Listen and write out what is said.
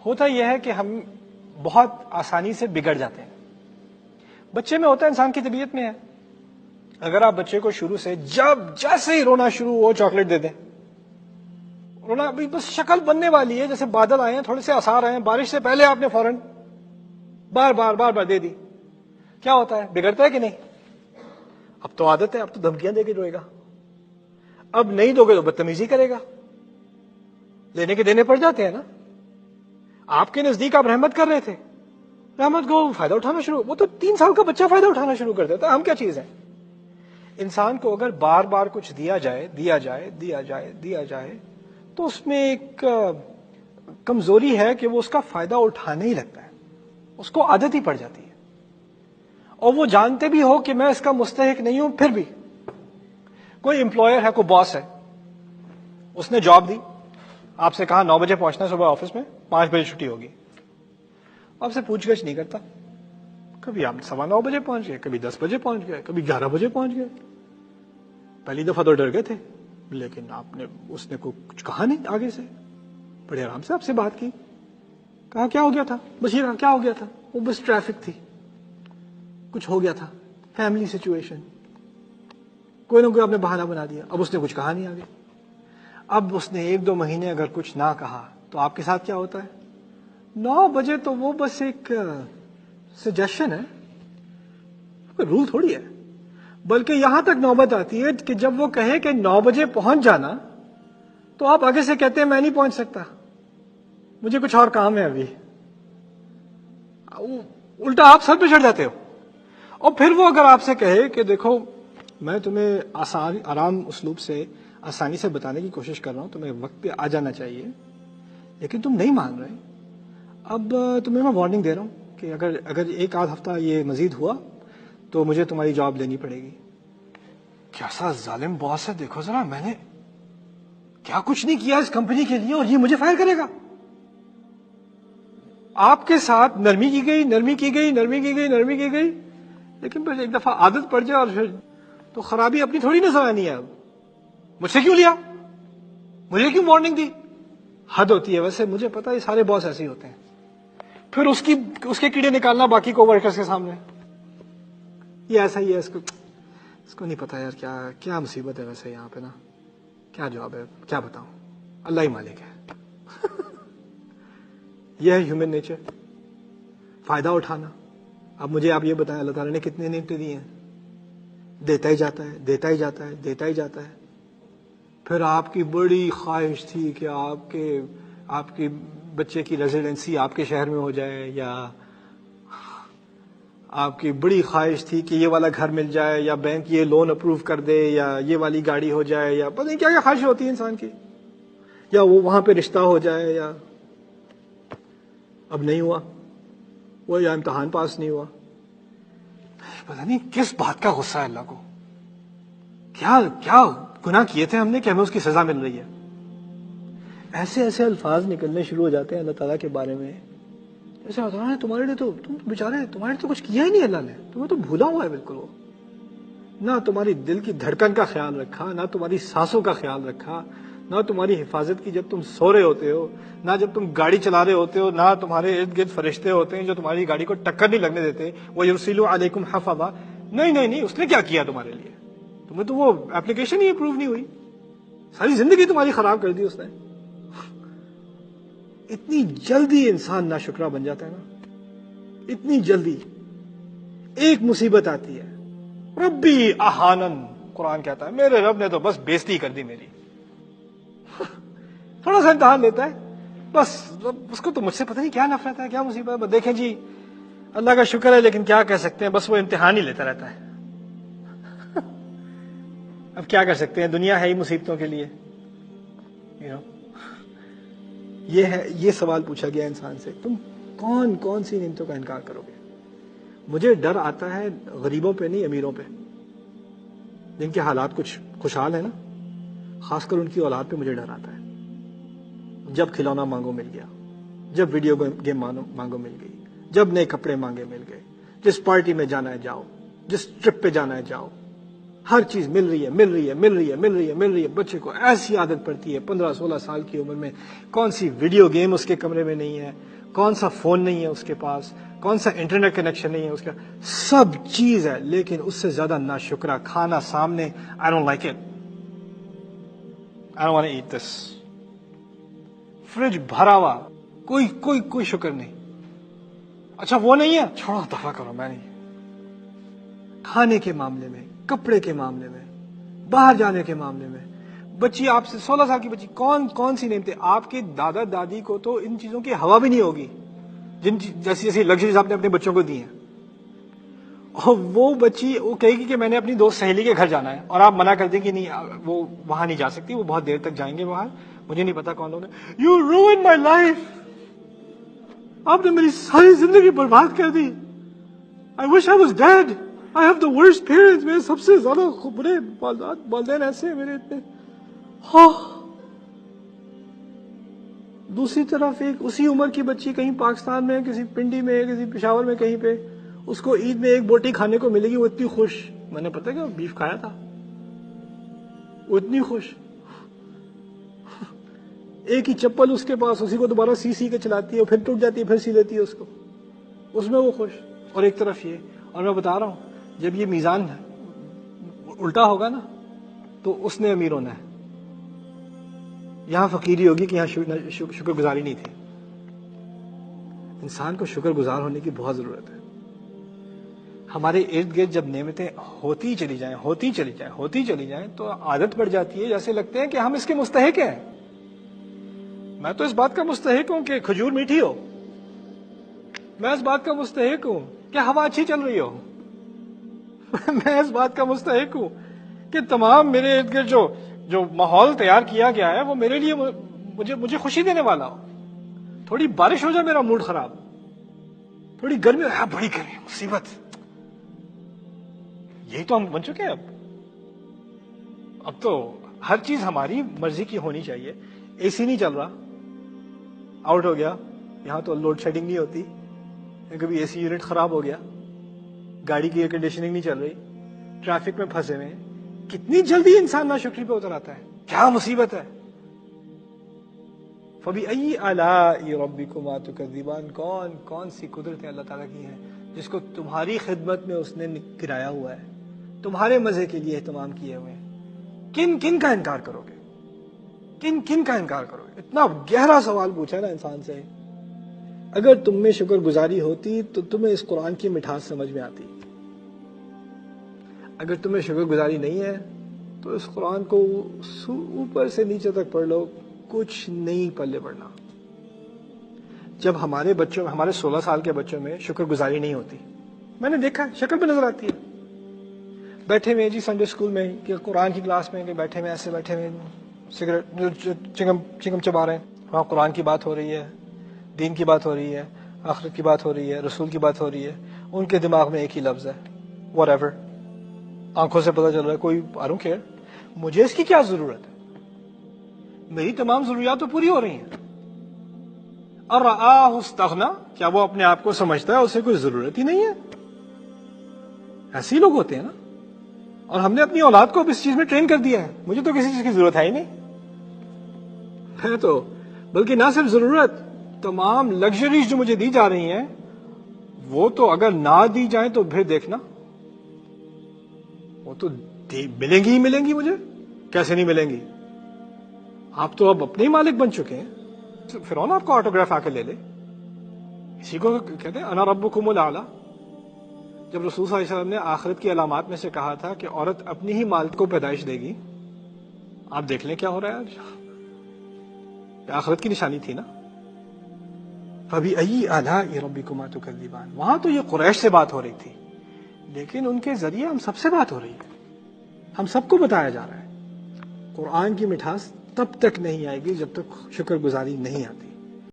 ہوتا یہ ہے کہ ہم بہت آسانی سے بگڑ جاتے ہیں. بچے میں ہوتا ہے, انسان کی طبیعت میں ہے. اگر آپ بچے کو شروع سے جیسے ہی رونا شروع ہو چاکلیٹ دے دیں, رونا ابھی بس شکل بننے والی ہے, جیسے بادل آئے ہیں, تھوڑے سے آثار آئے ہیں, بارش سے پہلے آپ نے فوراً بار بار دے دی, کیا ہوتا ہے؟ بگڑتا ہے کہ نہیں؟ اب تو عادت ہے, اب تو دھمکیاں دے کے روئے گا. اب نہیں دو گے تو بدتمیزی کرے گا. لینے کے دینے پڑ جاتے ہیں نا. آپ کے نزدیک آپ رحمت کر رہے تھے, رحمت کو فائدہ اٹھانا شروع, وہ تو 3 سال کا بچہ فائدہ اٹھانا شروع کر دیتا ہے. ہم کیا چیز ہیں؟ انسان کو اگر بار بار کچھ دیا جائے تو اس میں ایک کمزوری ہے کہ وہ اس کا فائدہ اٹھانے ہی لگتا ہے, اس کو عادت ہی پڑ جاتی ہے. اور وہ جانتے بھی ہو کہ میں اس کا مستحق نہیں ہوں, پھر بھی کوئی امپلائر ہے, کوئی باس ہے, اس نے جاب دی, آپ سے کہا 9 بجے پہنچنا صبح آفس میں, 5 بجے چھٹی ہوگی. آپ سے پوچھ گچھ نہیں کرتا. کبھی آپ 9:15 بجے پہنچ گئے, کبھی 10 بجے پہنچ گئے, کبھی 11 بجے پہنچ گئے. پہلی دفعہ تو ڈر گئے تھے, لیکن اس نے کچھ کہا نہیں آگے سے, بڑے آرام سے آپ سے بات کی. کہا کیا ہو گیا تھا؟ بس یہ کہا کیا ہو گیا تھا؟ وہ بس ٹریفک تھی, کچھ ہو گیا تھا, فیملی سچویشن, کوئی نہ کوئی آپ نے بہانہ بنا دیا. اب اس نے کچھ کہا نہیں آگے. اب اس نے 1-2 مہینے اگر کچھ نہ کہا تو آپ کے ساتھ کیا ہوتا ہے؟ 9 بجے تو وہ بس ایک سجیشن ہے, کوئی رول تھوڑی ہے. بلکہ یہاں تک نوبت آتی ہے کہ جب وہ کہے کہ 9 بجے پہنچ جانا, تو آپ آگے سے کہتے ہیں میں نہیں پہنچ سکتا, مجھے کچھ اور کام ہے ابھی. الٹا آپ سر پہ چڑھ جاتے ہو. اور پھر وہ اگر آپ سے کہے کہ دیکھو میں تمہیں آرام اسلوب سے آسانی سے بتانے کی کوشش کر رہا ہوں, تمہیں وقت پہ آ جانا چاہیے, لیکن تم نہیں مان رہے, اب تمہیں میں وارننگ دے رہا ہوں کہ اگر 1-8 ہفتہ یہ مزید ہوا تو مجھے تمہاری جاب لینی پڑے گی. کیسا ظالم باس ہے, دیکھو ذرا, میں نے کیا کچھ نہیں کیا اس کمپنی کے لیے اور یہ مجھے فائر کرے گا. آپ کے ساتھ نرمی کی گئی, لیکن پھر ایک دفعہ عادت پڑ جائے اور پھر تو خرابی اپنی تھوڑی نظر آنی ہے. اب مجھ سے کیوں لیا, مجھے کیوں وارننگ دی؟ حد ہوتی ہے. ویسے مجھے پتا ہے سارے باس ایسے ہی ہوتے ہیں. پھر اس کے کیڑے نکالنا باقی کو ورکرز کے سامنے, یہ ایسا ہی ہے, اس کو نہیں پتا یار کیا مصیبت ہے. ویسے یہاں پہ نا کیا جواب ہے, کیا بتاؤں, اللہ ہی مالک ہے. یہ ہے ہیومن نیچر, فائدہ اٹھانا. اب مجھے آپ یہ بتائیں, اللہ تعالیٰ نے کتنے نعمتیں دی ہیں؟ دیتا ہی جاتا ہے. پھر آپ کی بڑی خواہش تھی کہ آپ کے بچے کی ریزیڈنسی آپ کے شہر میں ہو جائے, یا آپ کی بڑی خواہش تھی کہ یہ والا گھر مل جائے, یا بینک یہ لون اپروو کر دے, یا یہ والی گاڑی ہو جائے, یا پتہ نہیں کیا خواہش ہوتی ہے انسان کی, یا وہ وہاں پہ رشتہ ہو جائے, یا اب نہیں ہوا وہ, یا امتحان پاس نہیں ہوا. پتہ نہیں کس بات کا غصہ ہے اللہ کو, کیا گناہ کیے تھے ہم نے کہ ہمیں اس کی سزا مل رہی ہے. ایسے الفاظ نکلنے شروع ہو جاتے ہیں اللہ تعالیٰ کے بارے میں, جیسے ہوتا ہے تمہارے لیے تو تم بیچارے, تمہارے لیے تو کچھ کیا ہی نہیں اللہ نے, تمہیں تو بھولا ہوا ہے بالکل. وہ نہ تمہاری دل کی دھڑکن کا خیال رکھا, نہ تمہاری سانسوں کا خیال رکھا, نہ تمہاری حفاظت کی جب تم سو رہے ہوتے ہو, نہ جب تم گاڑی چلا رہے ہوتے ہو, نہ تمہارے ارد گرد فرشتے ہوتے ہیں جو تمہاری گاڑی کو ٹکر نہیں لگنے دیتے. وہ یرسلوا علیکم حفظا, نہیں, اس نے کیا کیا تمہارے لیے؟ تمہیں تو وہ اپلیکیشن ہی اپروو نہیں ہوئی, ساری زندگی تمہاری خراب کر دی اس نے. اتنی جلدی انسان ناشکرا بن جاتا ہے نا, اتنی جلدی. ایک مصیبت آتی ہے, ربی احانن, قرآن کہتا ہے میرے رب نے تو بس بےزتی کر دی میری. تھوڑا سا امتحان لیتا ہے بس, اس کو تو مجھ سے پتہ نہیں کیا نفرت ہے, کیا مصیبت ہے. دیکھیں جی اللہ کا شکر ہے, لیکن کیا کہہ سکتے ہیں, بس وہ امتحان ہی لیتا رہتا ہے. اب کیا کر سکتے ہیں, دنیا ہے ہی مصیبتوں کے لیے. یہ سوال پوچھا گیا انسان سے, تم کون سی نعمتوں کا انکار کرو گے؟ مجھے ڈر آتا ہے غریبوں پہ نہیں, امیروں پہ, جن کے حالات کچھ خوشحال ہیں نا, خاص کر ان کی اولاد پہ مجھے ڈر آتا ہے. جب کھلونا مانگو مل گیا, جب ویڈیو گیم مانگو مل گئی, جب نئے کپڑے مانگے مل گئے, جس پارٹی میں جانا ہے جاؤ, جس ٹرپ پہ جانا ہے جاؤ, ہر چیز مل رہی ہے. بچے کو ایسی عادت پڑتی ہے 15-16 سال کی عمر میں, کون سی ویڈیو گیم اس کے کمرے میں نہیں ہے, کون سا فون نہیں ہے اس کے پاس، کون سا انٹرنیٹ کنیکشن نہیں ہے اس کا، سب چیز ہے، لیکن اس سے زیادہ ناشکرا، کھانا سامنے، I don't like it, I don't want to eat this. Fridge بھرا ہوا، کوئی شکر نہیں. اچھا وہ نہیں ہے، چھوڑو دفع کرو، میں نہیں. کھانے کے معاملے میں، کپڑے کے معاملے میں، باہر جانے کے معاملے میں، بچی آپ سے 16 سال کی بچی، کون سی نعمتیں، آپ کے دادا دادی کو تو ان چیزوں کی ہوا بھی نہیں ہوگی جیسی لگژریز آپ نے اپنے بچوں کو دی ہیں. اور وہ بچی وہ کہے گی کہ میں نے اپنی دوست سہیلی کے گھر جانا ہے، اور آپ منع کر دیں کہ نہیں وہ وہاں نہیں جا سکتی، وہ بہت دیر تک جائیں گے باہر، مجھے نہیں پتا کون لوگ ہیں. یو روئن مائی لائف، آپ نے میری ساری زندگی برباد کر دی. I wish I was dead. I have the worst parents. میرے سب سے زیادہ برے والدین ایسے میرے اتنے. دوسری طرف ایک اسی عمر کی بچی کہیں پاکستان میں کسی پنڈی میں کسی پشاور میں کہیں پہ، اس کو عید میں ایک بوٹی کھانے کو ملے گی، وہ اتنی خوش، میں نے پتا کہ بیف کھایا تھا، وہ اتنی خوش. ایک ہی چپل اس کے پاس، اسی کو دوبارہ سی کے چلاتی ہے، پھر ٹوٹ جاتی ہے، پھر سی لیتی ہے اس کو، اس میں وہ خوش. اور ایک طرف یہ، اور میں بتا رہا ہوں جب یہ میزان الٹا ہوگا نا تو اس نے امیر ہونا ہے. یہاں فقیری ہوگی کہ یہاں شکر گزاری نہیں تھی. انسان کو شکر گزار ہونے کی بہت ضرورت ہے. ہمارے ارد گرد جب نعمتیں ہوتی چلی جائیں تو عادت پڑ جاتی ہے، جیسے لگتے ہیں کہ ہم اس کے مستحق ہیں. میں تو اس بات کا مستحق ہوں کہ کھجور میٹھی ہو، میں اس بات کا مستحق ہوں کہ ہوا اچھی چل رہی ہو، میں اس بات کا مستحق ہوں کہ تمام میرے ارد گرد جو ماحول تیار کیا گیا ہے وہ میرے لیے مجھے خوشی دینے والا ہو. تھوڑی بارش ہو جائے میرا موڈ خراب، تھوڑی گرمی ہو، بڑی گرمی، مصیبت. یہی تو ہم بن چکے ہیں. اب تو ہر چیز ہماری مرضی کی ہونی چاہیے. اے سی نہیں چل رہا، آؤٹ ہو گیا. یہاں تو لوڈ شیڈنگ نہیں ہوتی، کبھی اے سی یونٹ خراب ہو گیا، گاڑی کی ایئر کنڈیشننگ نہیں چل رہی، ٹریفک میں پھنسے ہوئے ہیں. کتنی جلدی انسان ناشکری پہ اتر آتا ہے، کیا مصیبت ہے. فَبِأَيِّ آلَاءِ رَبِّكُمَا تُكَذِّبَانِ، کون سی قدرتیں اللہ تعالیٰ کی ہیں جس کو تمہاری خدمت میں اس نے گرایا ہوا ہے، تمہارے مزے کے لیے اہتمام کیے ہوئے ہیں. کن کا انکار کرو گے؟ کن کا انکار کرو گے؟ اتنا گہرا سوال پوچھا نا انسان سے. اگر تم میں شکر گزاری ہوتی تو تمہیں اس قرآن کی مٹھاس سمجھ میں آتی. اگر تمہیں شکر گزاری نہیں ہے تو اس قرآن کو اوپر سے نیچے تک پڑھ لو، کچھ نہیں پلے پڑنا. جب ہمارے 16 سال کے بچوں میں شکر گزاری نہیں ہوتی، میں نے دیکھا شکل پہ نظر آتی ہے. بیٹھے ہوئے جی سنڈے اسکول میں کہ قرآن کی کلاس میں کہ بیٹھے ہوئے سگریٹ چنگم چبا رہے ہیں، وہاں قرآن کی بات ہو رہی ہے، دین کی بات ہو رہی ہے، آخرت کی بات ہو رہی ہے، رسول کی بات ہو رہی ہے. ان کے دماغ میں ایک ہی لفظ ہے، واٹ ایور. آنکھوں سے پتہ چل رہا ہے کوئی I don't care، مجھے اس کی کیا ضرورت ہے، میری تمام ضروریات تو پوری ہو رہی ہیں. اور استغنا، کیا وہ اپنے آپ کو سمجھتا ہے اسے کوئی ضرورت ہی نہیں ہے؟ ایسے ہی لوگ ہوتے ہیں نا. اور ہم نے اپنی اولاد کو اب اس چیز میں ٹرین کر دیا ہے، مجھے تو کسی چیز کی ضرورت ہے ہی نہیں. ہے تو بلکہ نہ صرف ضرورت، تمام لگژریز جو مجھے دی جا رہی ہیں وہ تو اگر نہ دی جائیں تو پھر دیکھنا، وہ تو ملیں گی مجھے. کیسے نہیں ملیں گی؟ آپ تو اب اپنے ہی مالک بن چکے ہیں. فرعون آپ کو آٹوگراف آ کے لے لے. اسی کو کہتے ہیں انا ربکم الاعلی. جب رسول صلی اللہ علیہ وسلم نے آخرت کی علامات میں سے کہا تھا کہ عورت اپنی ہی مالک کو پیدائش دے گی، آپ دیکھ لیں کیا ہو رہا ہے آج. آخرت کی نشانی تھی نا. فَبِأَيِّ آلَاءِ رَبِّكُمَا تُكَذِّبَانِ. وہاں تو یہ قریش سے بات ہو رہی تھی، لیکن ان کے ذریعے ہم سب سے بات ہو رہی ہے. ہم سب کو بتایا جا رہا ہے قرآن کی مٹھاس تب تک نہیں آئے گی جب تک شکر گزاری نہیں آتی.